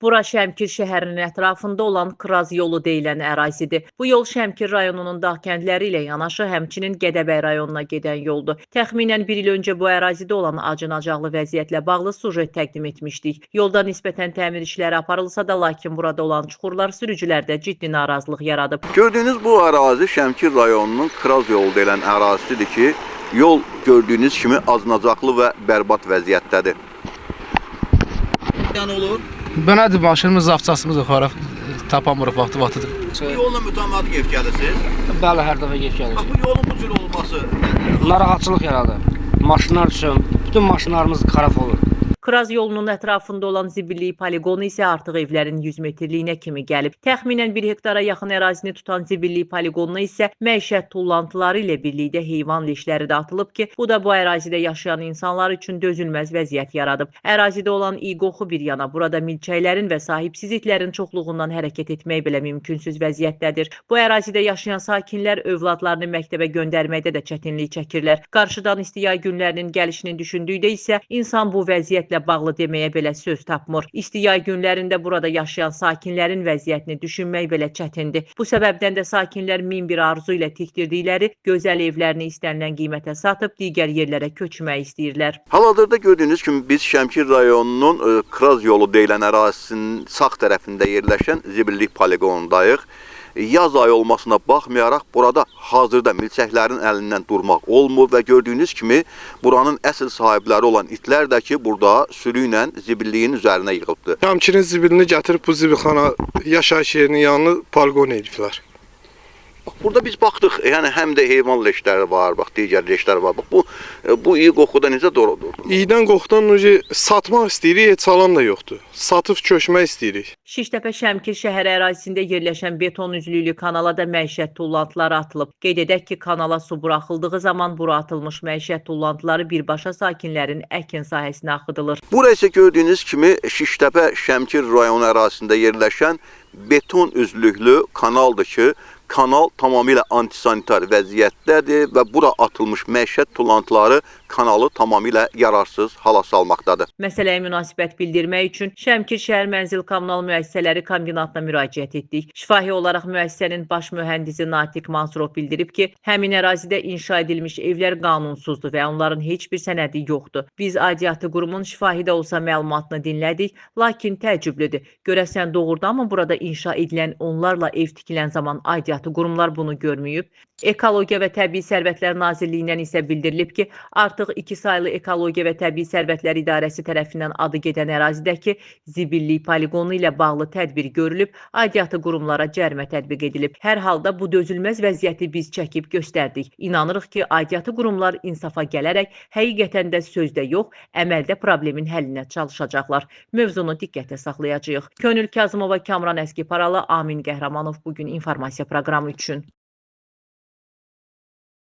Bura Şəmkir şəhərinin ətrafında olan Kraz yolu deyilən ərazidir. Bu yol Şəmkir rayonunun dağ kəndləri ilə yanaşı, həmçinin Gədəbəy rayonuna gedən yoldur. Təxminən bir il öncə bu ərazidə olan acınacaqlı vəziyyətlə bağlı sujet təqdim etmişdik. Yolda nisbətən təmir işləri aparılsa da, lakin burada olan çuxurlar sürücülərdə ciddi narazılıq yaradıb. Gördüyünüz bu ərazi Şəmkir rayonunun Kraz yolu deyilən ərazisidir ki, yol gördüyünüz kimi acınacaqlı və bərbad vəziyyətdədir. Yəni olur? Belədir, maşınımız, zavçasımız yuxarı tapamırıq vaxtı-vaxtıdır. Bu yolla mütəmadi gedib gəlirsiniz? Bəli, hər dəfə gedib gəlirik. Bu yolun bu cür olması Narahatçılıq yaradır. Maşınlar üçün, bütün maşınlarımız xarab olur. Kraz yolunun ətrafında olan zibillik poligonu isə artıq evlərin 100 metrliyinə kimi gəlib. Təxminən 1 hektara yaxın ərazini tutan zibillik poligonuna isə məişət tullantıları ilə birlikdə heyvan leşləri də atılıb ki, bu da bu ərazidə yaşayan insanlar üçün dözülməz vəziyyət yaradıb. Ərazidə olan iyi qoxu bir yana, burada milçəklərin və sahibsiz itlərin çoxluğundan hərəkət etmək belə mümkünsüz vəziyyətdədir. Bu ərazidə yaşayan sakinlər övladlarını məktəbə göndərməkdə də çətinlik çəkirlər. Qarşıdan isti yay günlərinin gəlişini düşündükdə isə insan bu vəziyyətlə bağlı deməyə belə söz tapmır. İsti yay günlərində burada yaşayan sakinlərin vəziyyətini düşünmək belə çətindir. Bu səbəbdən də sakinlər min bir arzu ilə tikdirdikləri gözəl evlərini istənilən qiymətə satıb digər yerlərə köçmək istəyirlər. Hal-hazırda gördüyünüz kimi biz Şəmkir rayonunun Kraz yolu deyilən ərazisinin sağ tərəfində yerləşən zibillik poligonundayıq. Yaz ayı olmasına baxmayaraq burada hazırda milçəklərin əlindən durmaq olmur və gördüyünüz kimi buranın əsl sahibləri olan itlər də ki, burada sürü ilə zibilliyin üzərinə yığılıbdır. Şəmkirin zibilini gətirib bu zibilxana yaşayış yerinin yanını poligon ediblər. Burada biz baxdıq, yəni həm də heyvan leşləri var, bax digər leşlər var. Bax bu iyi qoxuda necə doğrudur? İyidən qoxudan satmaq istəyirik, heç alan da yoxdur. Satıb köçmək istəyirik. Şiştəpə Şəmkir şəhər ərazisində yerləşən beton üzlülü kanala da məişət tullantıları atılıb. Qeyd edək ki, kanala su buraxıldığı zaman bura atılmış məişət tullantıları birbaşa sakinlərin əkin sahəsinə axıdılır. Bura isə gördüyünüz kimi Şiştəpə Şəmkir rayonu ərazisində yerləşən beton üzlüklü kanaldır ki, kanal tamamilə antisanitar vəziyyətdədir və bura atılmış məişət tullantıları kanalı tamamilə yararsız hala salmaqdadır. Məsələyə münasibət bildirmək üçün Şəmkir şəhər mənzil kommunal müəssisələri kombinatına müraciət etdik. Şifahi olaraq müəssisənin baş mühəndisi Natiq Mansurov bildirib ki, həmin ərazidə inşa edilmiş evlər qanunsuzdur və onların heç bir sənədi yoxdur. Biz aidiyyatı qurumun şifahi də olsa məlumatını dinlədik, lakin təəccüblüdür. Görəsən doğrudanmı burada inşa edilən onlarla ev tikilən zaman aidiyyatı qurumlar bunu görməyib? Ekologiya və Təbii Sərvətlər Nazirliyindən isə bildirilib ki, artıq 2 saylı Ekologiya və Təbii Sərvətlər İdarəsi tərəfindən adı gedən ərazidəki zibillik poligonu ilə bağlı tədbir görülüb, aidiyyatı qurumlara cərimə tətbiq edilib. Hər halda bu dözülməz vəziyyəti biz çəkib göstərdik. İnanırıq ki, aidiyyatı qurumlar insafa gələrək həqiqətən də sözdə yox, əməldə problemin həllinə çalışacaqlar. Mövzunu diqqətə saxlayacağıq. Könül Kazımova, Kamran Əskiparalı, Amin Qəhrəmanov bugün informasiya proqramı üçün.